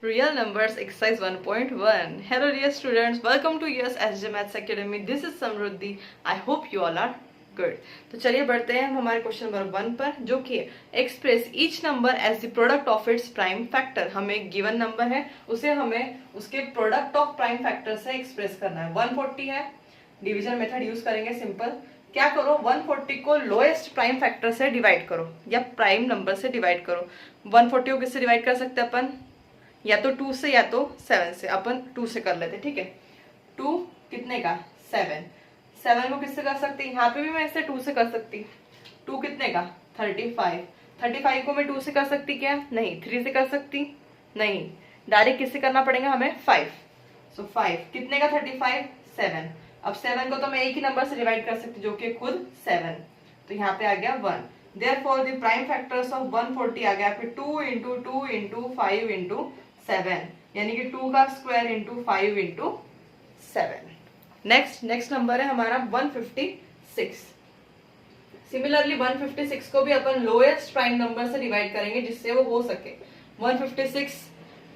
Real numbers exercise 1.1. Hello dear students, welcome to US SJ Maths Academy. This is Samruddhi. I hope you all are good. तो चलिए बढ़ते हैं हम हमारे question number 1 पर, जो कि express each number as the product of its prime factor. हमें एक गिवन नंबर है, उसे हमें उसके प्रोडक्ट ऑफ प्राइम फैक्टर से एक्सप्रेस करना है. 140 है, डिवीजन मेथड यूज करेंगे. सिंपल क्या करो, 140 को लोएस्ट प्राइम फैक्टर से डिवाइड करो या प्राइम नंबर से डिवाइड करो. 140 को किससे डिवाइड कर सकते हैं अपन, या तो 2 से या तो 7 से. अपन 2 से कर लेते, ठीक है. 2 कितने का 7. 7 को किससे कर सकती, यहाँ पे भी मैं इसे 2 से कर सकती. 2 कितने का 35. 35 को मैं 2 से कर सकती क्या, नहीं. 3 से कर सकती, नहीं. डायरेक्ट किससे करना पड़ेगा हमें, 5. सो 5 कितने का 35, 7. अब 7 को तो मैं एक ही नंबर से डिवाइड कर सकती जो कि खुद 7. तो यहाँ पे आ गया 1. Therefore the prime factors of 140 आ गया फिर 2 इंटू 2 इंटू 5 इंटू 7, यानी कि 2 का square into 5 into 7. Next number है हमारा 156. सिमिलरली 156 को भी अपन लोएस्ट प्राइम नंबर से डिवाइड करेंगे जिससे वो हो सके. 156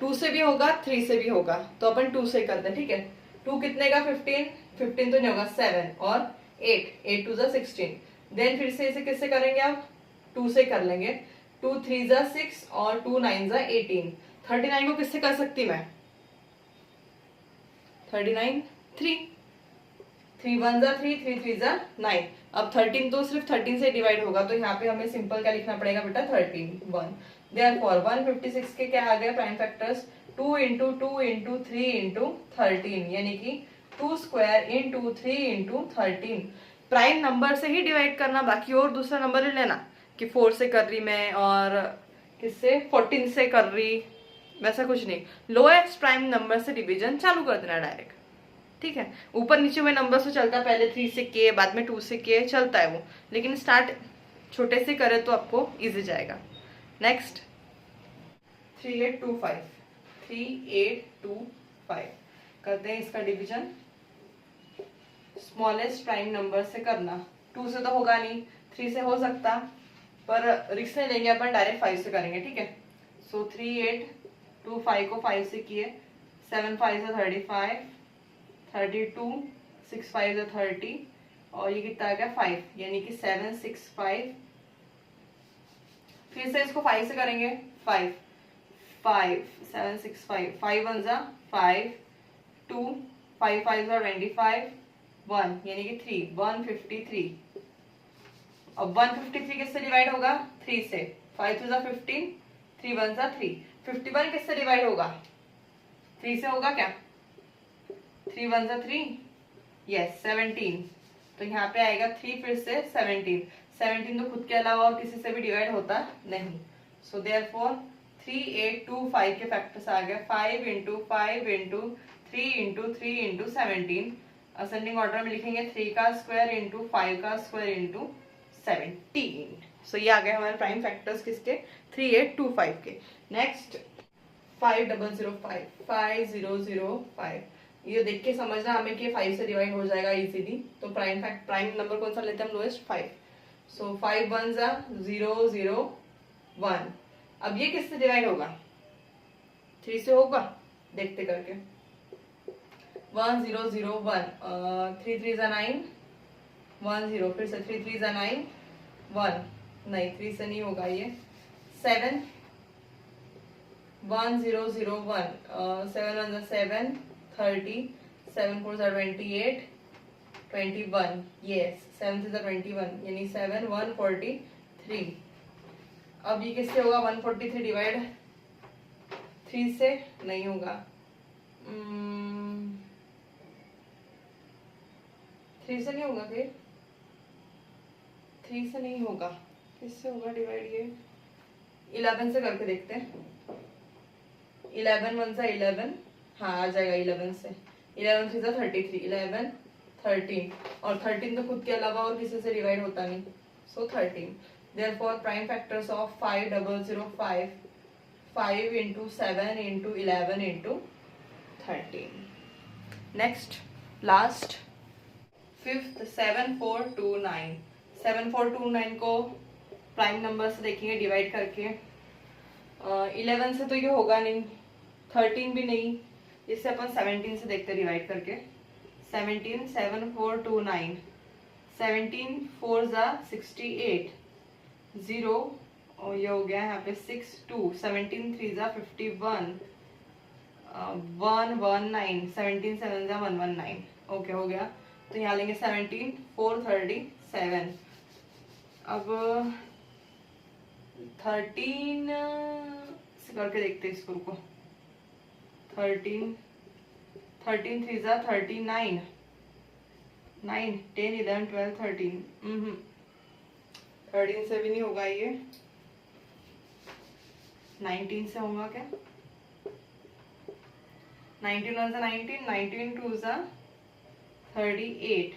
2 से भी होगा 3 से भी होगा, तो अपन 2 से करते हैं, ठीक है. 2 कितने का 15. 15 तो नहीं होगा 7 और 8 2 16. देन फिर से इसे किससे करेंगे, आप 2 से कर लेंगे. 2 3 6 और 2 9 18. 39 को किससे कर सकती मैं, 39 3. 3 1 3 3 3 9. अब 13 तो सिर्फ 13 से डिवाइड होगा, तो यहाँ पे हमें सिंपल क्या लिखना पड़ेगा बेटा, 13 1. देयरफॉर 156 के क्या आ गए prime factors, 2 into 2 into 3 into 13, यानी कि 2 square into 3 into 13. Prime number से ही डिवाइड करना, बाकी और दूसरा नंबर ही लेना कि 4 से कर रही मैं और किससे 14 से कर रही, वैसा कुछ नहीं. लोएस्ट प्राइम नंबर से डिवीजन चालू कर देना डायरेक्ट, ठीक है. ऊपर नीचे में नंबर से चलता है, पहले 3 से किए बाद में 2 से किए, चलता है वो, लेकिन स्टार्ट छोटे से करे तो आपको इजी जाएगा. नेक्स्ट 3825. 3825 करते हैं इसका डिवीजन. स्मॉलेस्ट प्राइम नंबर से करना. 2 से तो होगा नहीं, 3 से हो सकता, पर रिस्क नहीं लेंगे अपन, डायरेक्ट 5 से करेंगे, ठीक है. सो 3825 को 5 से किए. 7 5 35, 32, 6 5 30, और ये कितना आ गया 5, यानी कि 7 6 5. फिर से इसको 5 से करेंगे. 5 5 7 6 5 5 1 5, 2 5 5 25, 1 यानी कि 3 153. अब 153 किससे डिवाइड होगा, 3 से. 5 2 15, 3 1 3. 51 किससे डिवाइड होगा, 3 से होगा क्या, 3 1 3, यस 17. तो यहाँ पे आएगा 3 फिर से 17. 17 तो खुद के अलावा और किसी से भी डिवाइड होता नहीं. सो देयरफॉर 3825 के फैक्टर्स आ गए 5 into 5 into 3 into 3 into 17. Ascending order में लिखेंगे 3 का स्क्वायर इंटू 5 का स्क्वायर इंटू 17. सो ये आ गए हमारे प्राइम फैक्टर्स किसके, 3825 के. नेक्स्ट 5005. 5005 ये देख के समझना हमें कि 5 से डिवाइड हो जाएगा इजीली. तो प्राइम नंबर कौन सा लेते हैं हम, लोएस्ट 5. सो 5 1 0 0 1. अब ये किससे डिवाइड होगा, 3 से होगा, देखते करके. 1 0 0 1, 3 3 9 1 0. फिर से 3 3 9 1, नहीं 3 से नहीं होगा ये. 7 1 0 0 1, 7 1 7 30, 7 4 28 21, yes 7 3 21, यानी 7 143. अब ये किससे होगा, 143 डिवाइड 3 से नहीं होगा, 3 से नहीं होगा, फिर 3 से नहीं होगा, किससे होगा डिवाइड, ये 11 से करके देखते हैं. 11 1 11, हाँ आ जाएगा 11 से. 11 3 33, 11 13, और 13 तो खुद के अलावा और किसी से डिवाइड होता नहीं. सो 13. Therefore prime factors of 5005, 5 into 7 into 11 into 13. Next last 5th 7429. 7429 को प्राइम नंबर से देखेंगे डिवाइड करके. 11 से तो ये होगा नहीं, 13 भी नहीं, इससे अपन 17 से देखते डिवाइड करके। 17 7 4 2 9, 17 4 जा 68, 0 और ये हो गया यहाँ पे 6 2, 17 3 जा 51, 1 1 9, 17 7 जा 119। ओके हो गया। तो यहाँ लेंगे 17 4 37। अब 13 से करके देखते हैं इसको, रुको। 13 3 जा 39, 9 10 11 12 13, 13 से भी नहीं होगा ये। 19 से होगा क्या? 19 1 जा 19, 19 2 जा 38,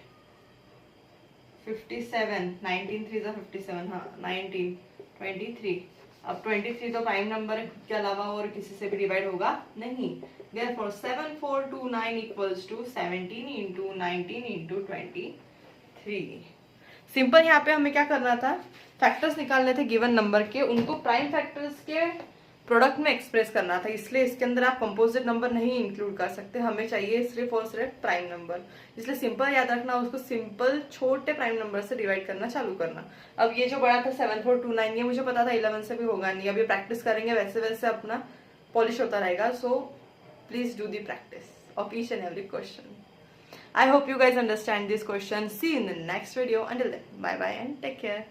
57, 19 3 जा 57, हाँ 19 23। अब 23 तो प्राइम नंबर है, खुद के अलावा और किसी से भी डिवाइड होगा नहीं। Therefore 7429 equals to 17 into 19 into 23। Simple यहाँ पे हमें क्या करना था, फैक्टर्स निकालने थे गिवन नंबर के, उनको प्राइम फैक्टर्स के प्रोडक्ट में एक्सप्रेस करना था। इसलिए इसके अंदर आप कंपोजिट नंबर नहीं इंक्लूड कर सकते, हमें चाहिए सिर्फ और सिर्फ प्राइम नंबर। इसलिए सिंपल याद रखना, उसको सिंपल छोटे प्राइम नंबर से डिवाइड करना चालू करना। अब ये जो बड़ा था 7429, ये मुझे पता था 11 से भी होगा नहीं। अब ये प्रैक्टिस करेंगे, वैसे वैसे अपना पॉलिश होता रहेगा। So please do the practice of each and every question. I hope you guys understand this question. See you in the next video. Until then, bye bye and take care.